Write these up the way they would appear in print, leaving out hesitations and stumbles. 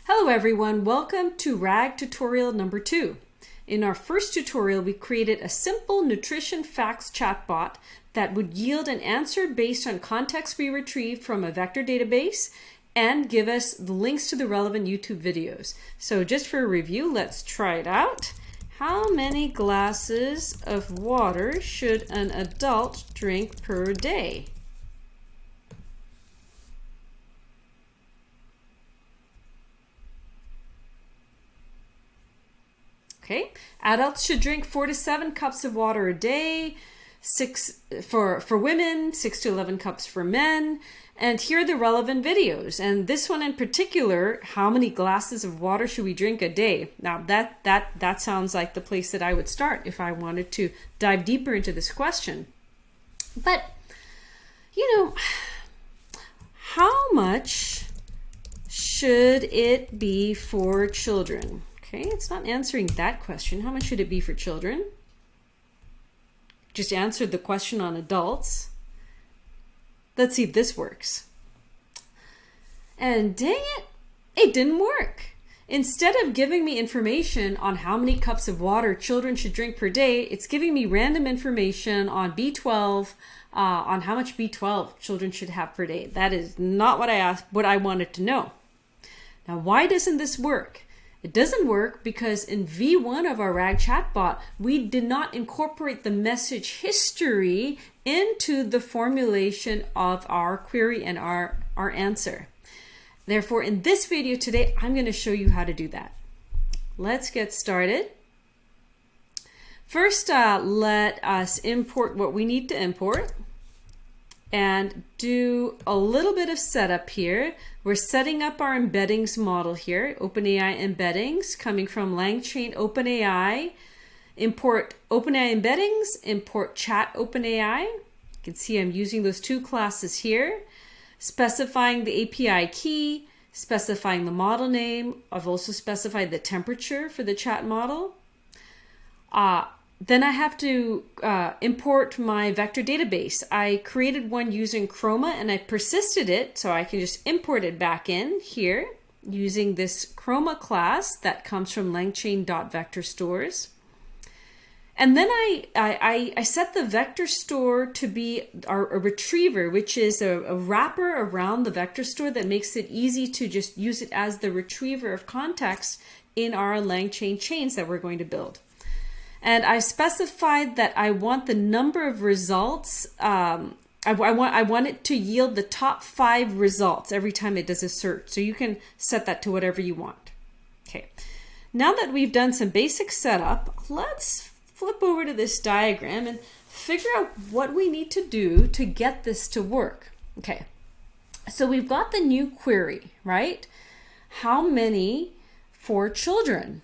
Hello everyone, welcome to RAG tutorial number 2. In our first tutorial, we created a simple nutrition facts chatbot that would yield an answer based on context we retrieved from a vector database and give us the links to the relevant YouTube videos. So just for a review, let's try it out. How many glasses of water should an adult drink per day? Okay, adults should drink 4 to 7 cups of water a day, 6 for women, 6 to 11 cups for men, and here are the relevant videos. And this one in particular, how many glasses of water should we drink a day? Now that sounds like the place that I would start if I wanted to dive deeper into this question. But, how much should it be for children? Okay, it's not answering that question. How much should it be for children? Just answered the question on adults. Let's see if this works. And dang it didn't work. Instead of giving me information on how many cups of water children should drink per day, it's giving me random information on B12, on how much B12 children should have per day. That is not what I wanted to know. Now, why doesn't this work? It doesn't work because in V1 of our RAG chatbot, we did not incorporate the message history into the formulation of our query and our answer. Therefore, in this video today, I'm going to show you how to do that. Let's get started. First, let us import what we need to import and do a little bit of setup here. We're setting up our embeddings model here, OpenAI embeddings coming from LangChain OpenAI. Import OpenAI embeddings, import chat OpenAI. You can see I'm using those two classes here, specifying the API key, specifying the model name. I've also specified the temperature for the chat model. Then I have to import my vector database. I created one using Chroma and I persisted it so I can just import it back in here using this Chroma class that comes from LangChain.vectorStores. And then I set the vector store to be a retriever, which is a wrapper around the vector store that makes it easy to just use it as the retriever of context in our LangChain chains that we're going to build. And I specified that I want the number of results, I want it to yield the top 5 results every time it does a search. So you can set that to whatever you want. Okay, now that we've done some basic setup, let's flip over to this diagram and figure out what we need to do to get this to work. Okay, so we've got the new query, right? How many for children?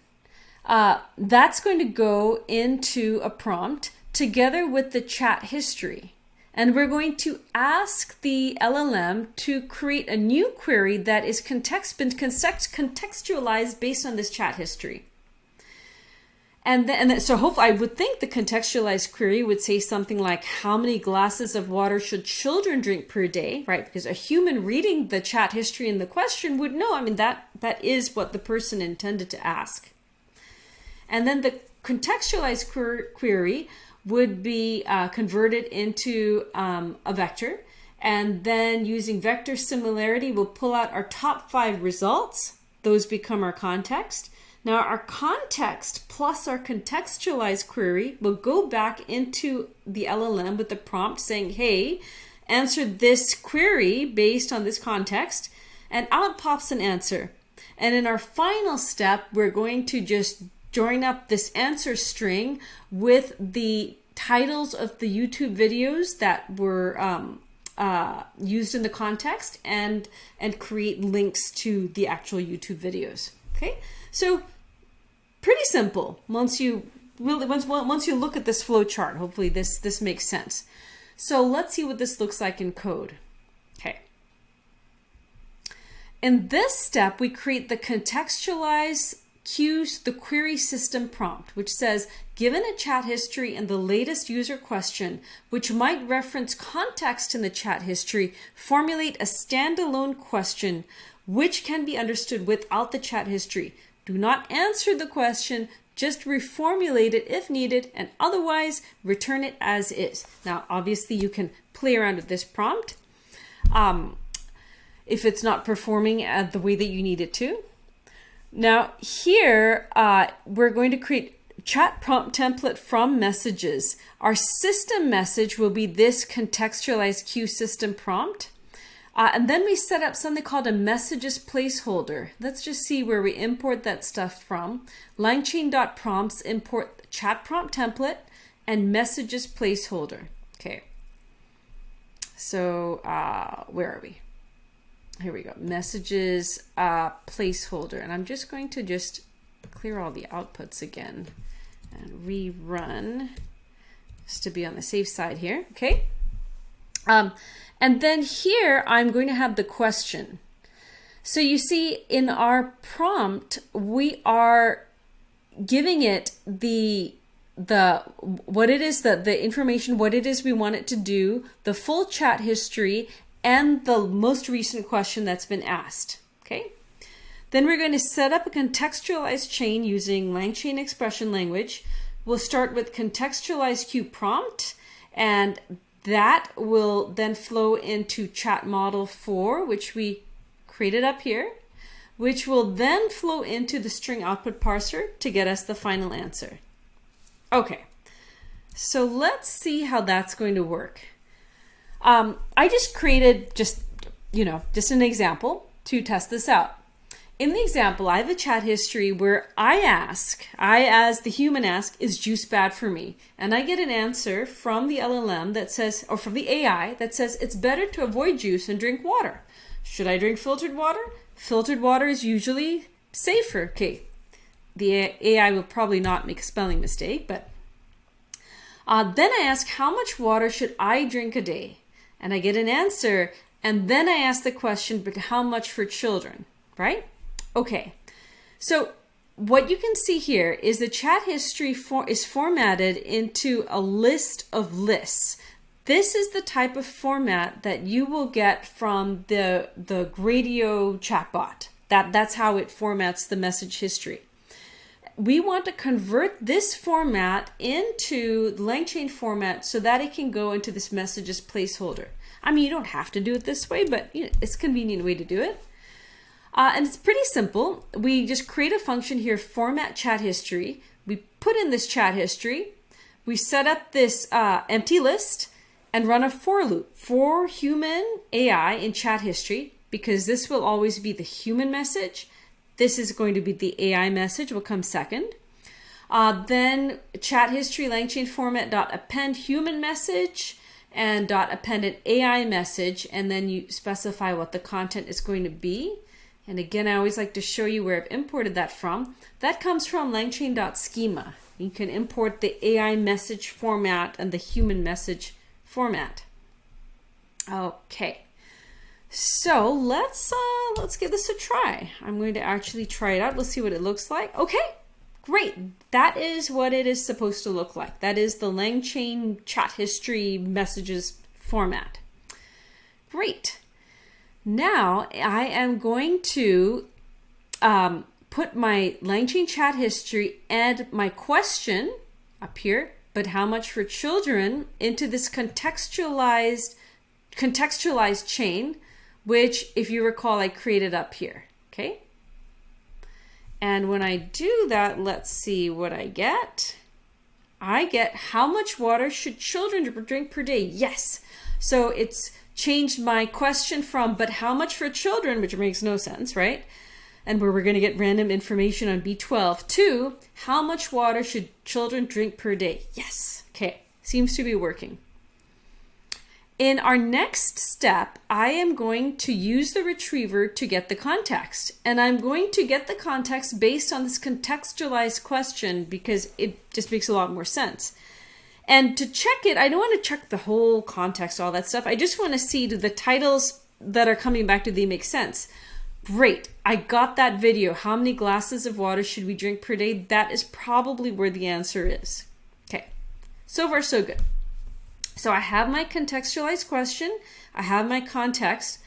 That's going to go into a prompt together with the chat history. And we're going to ask the LLM to create a new query that is contextualized based on this chat history. And then, so hopefully I would think the contextualized query would say something like, how many glasses of water should children drink per day, right? Because a human reading the chat history in the question would know, that is what the person intended to ask. And then the contextualized query would be converted into a vector. And then using vector similarity, we'll pull out our top 5 results. Those become our context. Now our context plus our contextualized query will go back into the LLM with the prompt saying, hey, answer this query based on this context. And out pops an answer. And in our final step, we're going to just join up this answer string with the titles of the YouTube videos that were used in the context and create links to the actual YouTube videos. Okay, so pretty simple. Once you look at this flow chart, hopefully this makes sense. So let's see what this looks like in code. Okay. In this step, we create the contextualized cues the query system prompt, which says, given a chat history and the latest user question, which might reference context in the chat history, formulate a standalone question which can be understood without the chat history. Do not answer the question, just reformulate it if needed, and otherwise return it as is. Now, obviously, you can play around with this prompt if it's not performing the way that you need it to. Now, here, we're going to create chat prompt template from messages. Our system message will be this contextualized queue system prompt. And then we set up something called a messages placeholder. Let's just see where we import that stuff from. LangChain.prompts import chat prompt template and messages placeholder. Okay. So where are we? Here we go. Messages placeholder. And I'm just going to just clear all the outputs again and rerun just to be on the safe side here. Okay. And then here, I'm going to have the question. So you see in our prompt, we are giving it the what it is, the information, what it is we want it to do, the full chat history, and the most recent question that's been asked. Okay. Then we're going to set up a contextualized chain using LangChain expression language. We'll start with contextualized queue prompt, and that will then flow into chat model 4, which we created up here, which will then flow into the string output parser to get us the final answer. Okay, so let's see how that's going to work. I just created just an example to test this out. In the example, I have a chat history where I as the human ask, is juice bad for me? And I get an answer from the LLM that says, or from the AI that says, it's better to avoid juice and drink water. Should I drink filtered water? Filtered water is usually safer. Okay, the AI will probably not make a spelling mistake, but then I ask, how much water should I drink a day? And I get an answer, and then I ask the question, but how much for children, right? Okay, so what you can see here is the chat history is formatted into a list of lists. This is the type of format that you will get from the Gradio chatbot. That's how it formats the message history. We want to convert this format into LangChain format so that it can go into this messages placeholder. I mean, you don't have to do it this way, but it's a convenient way to do it. And it's pretty simple. We just create a function here, format chat history. We put in this chat history. We set up this empty list and run a for loop for human AI in chat history, because this will always be the human message. This is going to be the AI message, will come second. Then chat history LangChain format dot append human message and dot append an AI message, and then you specify what the content is going to be. And again, I always like to show you where I've imported that from. That comes from LangChain.schema. You can import the AI message format and the human message format. Okay, so let's give this a try. I'm going to actually try it out. Let's see what it looks like. Okay, great. That is what it is supposed to look like. That is the LangChain chat history messages format. Great. Now I am going to put my LangChain chat history and my question up here, but how much for children, into this contextualized chain, which, if you recall, I created up here. Okay. And when I do that, let's see what I get. I get, how much water should children drink per day? Yes. So it's changed my question from, but how much for children, which makes no sense, right? And where we're going to get random information on B12, to how much water should children drink per day? Yes. Okay. Seems to be working. In our next step, I am going to use the retriever to get the context. And I'm going to get the context based on this contextualized question, because it just makes a lot more sense. And to check it, I don't want to check the whole context, all that stuff. I just want to see, do the titles that are coming back, do they make sense? Great. I got that video. How many glasses of water should we drink per day? That is probably where the answer is. Okay. So far, so good. So I have my contextualized question. I have my context.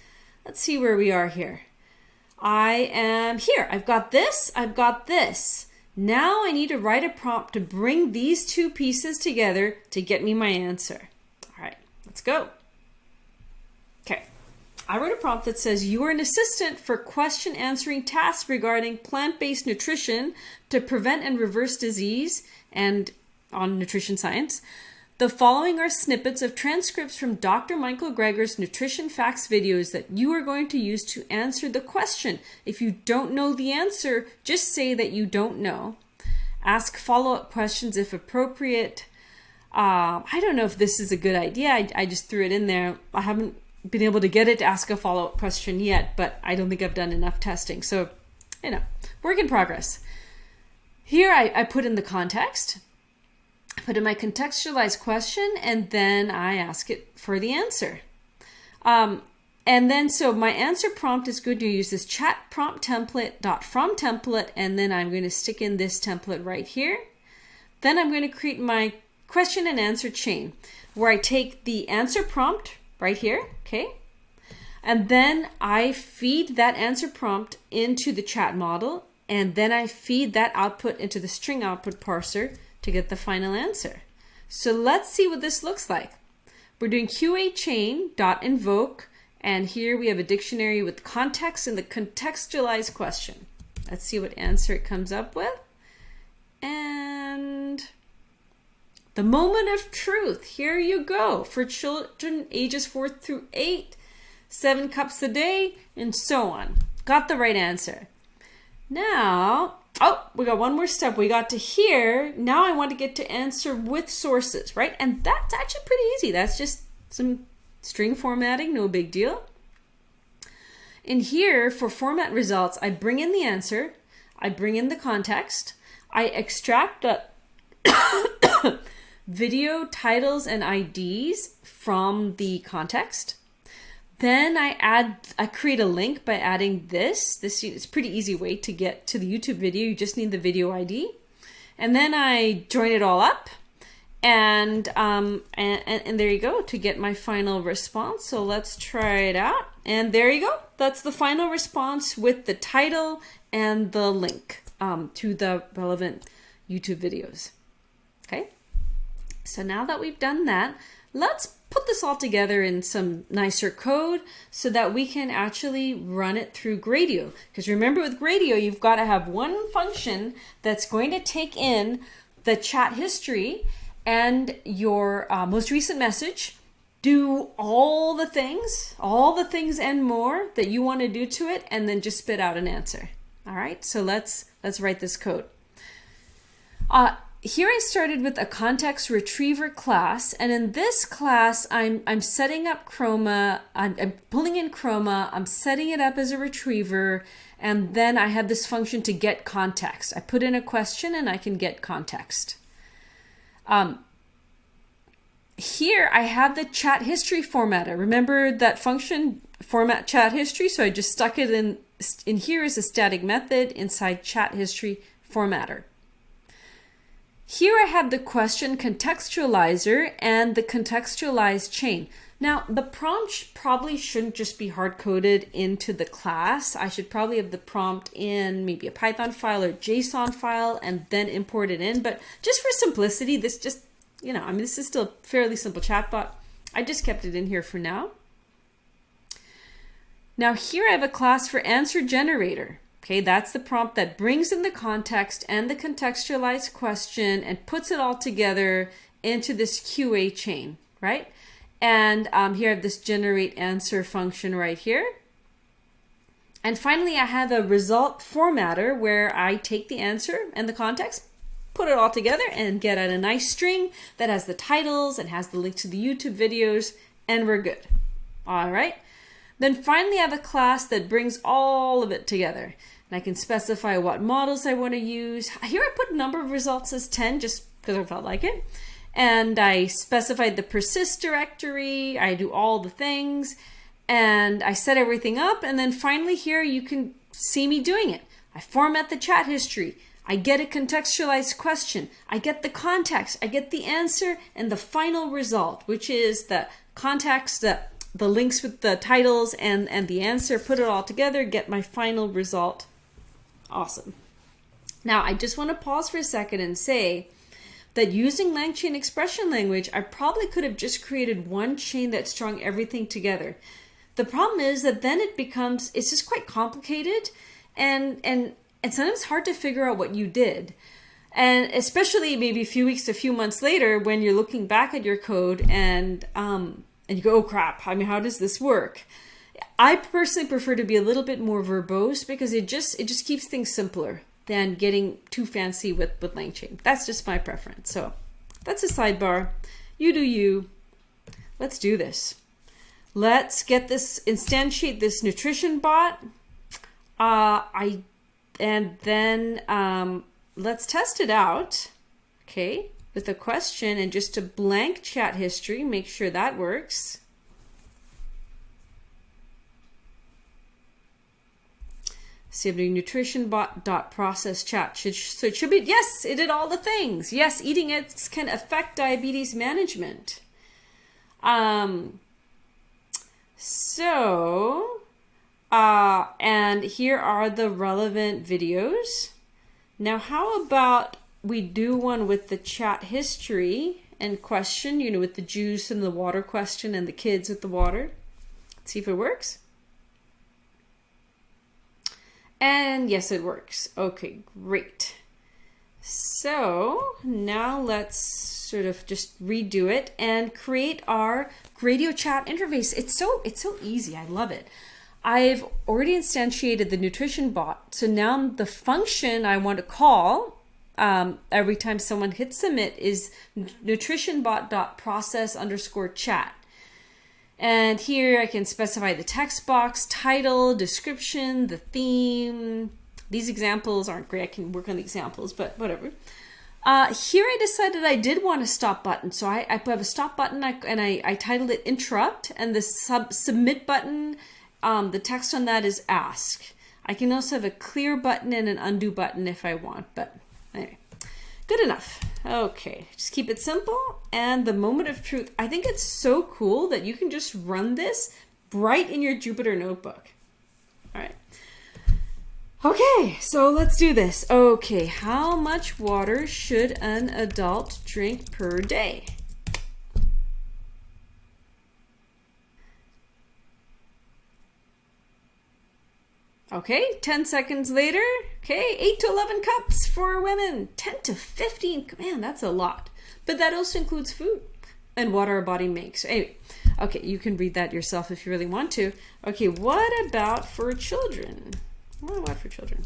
Let's see where we are here. I am here. I've got this. I've got this. Now I need to write a prompt to bring these two pieces together to get me my answer. All right, let's go. Okay. I wrote a prompt that says, you are an assistant for question answering tasks regarding plant-based nutrition to prevent and reverse disease and on nutrition science. The following are snippets of transcripts from Dr. Michael Greger's nutrition facts videos that you are going to use to answer the question. If you don't know the answer, just say that you don't know. Ask follow-up questions if appropriate. I don't know if this is a good idea. I just threw it in there. I haven't been able to get it to ask a follow-up question yet, but I don't think I've done enough testing. So, work in progress. Here I put in the context. Put in my contextualized question, and then I ask it for the answer. And then, so my answer prompt is going to use this chat prompt template.from template, and then I'm going to stick in this template right here. Then I'm going to create my question and answer chain, where I take the answer prompt right here, okay? And then I feed that answer prompt into the chat model, and then I feed that output into the string output parser to get the final answer. So let's see what this looks like. We're doing QA chain.invoke, and here we have a dictionary with context and the contextualized question. Let's see what answer it comes up with. And the moment of truth, here you go, for children ages 4 through 8, 7 cups a day, and so on. Got the right answer. Now, we got one more step. We got to here. Now I want to get to answer with sources, right? And that's actually pretty easy. That's just some string formatting, no big deal. In here, for format results, I bring in the answer. I bring in the context. I extract the video titles and IDs from the context. Then I create a link by adding this. This is a pretty easy way to get to the YouTube video. You just need the video ID. And then I join it all up. And there you go to get my final response. So let's try it out. And there you go. That's the final response with the title and the link to the relevant YouTube videos. Okay. So now that we've done that, let's put this all together in some nicer code so that we can actually run it through Gradio. Because remember, with Gradio, you've got to have one function that's going to take in the chat history and your most recent message, do all the things and more that you want to do to it, and then just spit out an answer. All right, so let's write this code. Here I started with a context retriever class, and in this class I'm setting up Chroma, I'm pulling in Chroma, I'm setting it up as a retriever, and then I have this function to get context. I put in a question and I can get context. Here I have the chat history formatter. Remember that function, format chat history? So I just stuck it in here as a static method inside chat history formatter. Here I have the question contextualizer and the contextualized chain. Now, the prompt probably shouldn't just be hard-coded into the class. I should probably have the prompt in maybe a Python file or JSON file and then import it in. But just for simplicity, this just, this is still a fairly simple chatbot. I just kept it in here for now. Now here I have a class for answer generator. Okay, that's the prompt that brings in the context and the contextualized question and puts it all together into this QA chain, right? And here I have this generate answer function right here. And finally, I have a result formatter where I take the answer and the context, put it all together and get out a nice string that has the titles and has the link to the YouTube videos, and we're good. All right. Then finally, I have a class that brings all of it together. And I can specify what models I want to use. Here I put number of results as 10 just because I felt like it. And I specified the persist directory. I do all the things. And I set everything up. And then finally here you can see me doing it. I format the chat history. I get a contextualized question. I get the context. I get the answer and the final result, which is the context, the links with the titles and the answer, put it all together, get my final result. Awesome. Now, I just want to pause for a second and say that using LangChain expression language, I probably could have just created one chain that strung everything together. The problem is that then it's just quite complicated and sometimes hard to figure out what you did. And especially maybe a few months later when you're looking back at your code and you go, oh crap, I mean, how does this work? I personally prefer to be a little bit more verbose because it just keeps things simpler than getting too fancy with LangChain. That's just my preference. So that's a sidebar. You do you. Let's do this. Let's get this, instantiate this nutrition bot. Let's test it out. Okay, with a question and just a blank chat history. Make sure that works. CW nutrition bot dot process chat. So it should be, yes, it did all the things. Yes, eating it can affect diabetes management. And here are the relevant videos. Now, how about we do one with the chat history and question, with the juice and the water question and the kids with the water. Let's see if it works. And yes, it works. Okay, great. So now let's sort of just redo it and create our Gradio chat interface. It's so easy. I love it. I've already instantiated the nutrition bot. So now the function I want to call every time someone hits submit is nutritionbot.process_chat. And here I can specify the text box, title, description, the theme. These examples aren't great. I can work on the examples, but whatever. Here I decided I did want a stop button. So I have a stop button and I titled it interrupt, and the submit button, the text on that is ask. I can also have a clear button and an undo button if I want, but anyway. Good enough. Okay, just keep it simple. And the moment of truth, I think it's so cool that you can just run this right in your Jupyter notebook. All right. Okay, so let's do this. Okay, how much water should an adult drink per day? Okay, 10 seconds later. Okay, 8 to 11 cups for women. 10 to 15. Man, that's a lot. But that also includes food and water our body makes. Anyway, okay, you can read that yourself if you really want to. Okay, what about for children? What about for children?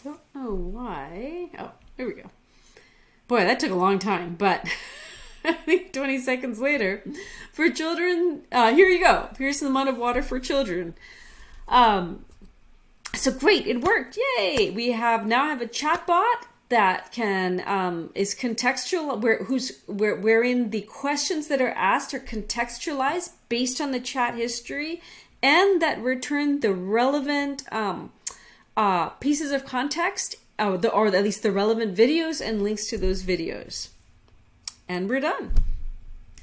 Don't know why. Oh, here we go. Boy, that took a long time, but I think 20 seconds later. For children, here you go. Here's the amount of water for children. So great, it worked. Yay! We now have a chatbot that can is contextual, wherein the questions that are asked are contextualized based on the chat history, and that return the relevant pieces of context, or at least the relevant videos and links to those videos. And we're done.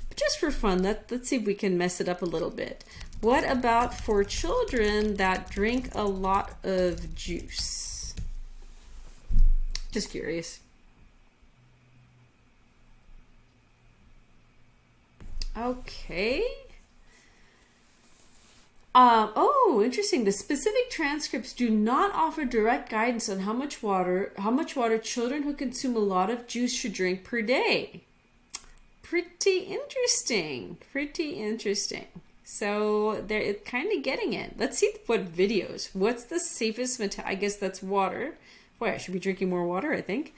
But just for fun, let's see if we can mess it up a little bit. What about for children that drink a lot of juice? Just curious. Okay. Oh, interesting. The specific transcripts do not offer direct guidance on how much water children who consume a lot of juice should drink per day. Pretty interesting. So they're kind of getting it. Let's see what videos. What's the safest I guess that's water. Boy, I should be drinking more water, I think.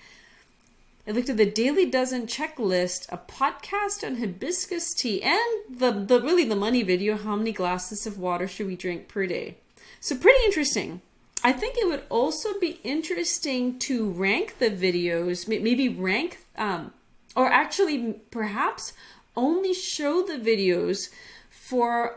I looked at the Daily Dozen checklist, a podcast on hibiscus tea, and the money video, how many glasses of water should we drink per day? So pretty interesting. I think it would also be interesting to rank the videos, maybe rank, or actually perhaps only show the videos for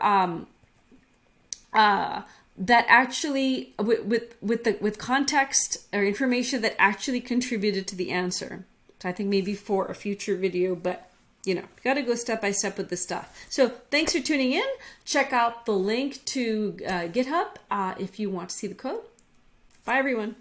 that actually with context or information that actually contributed to the answer. I think maybe for a future video, but you know, got to go step by step with this stuff. So thanks for tuning in. Check out the link to GitHub if you want to see the code. Bye, everyone.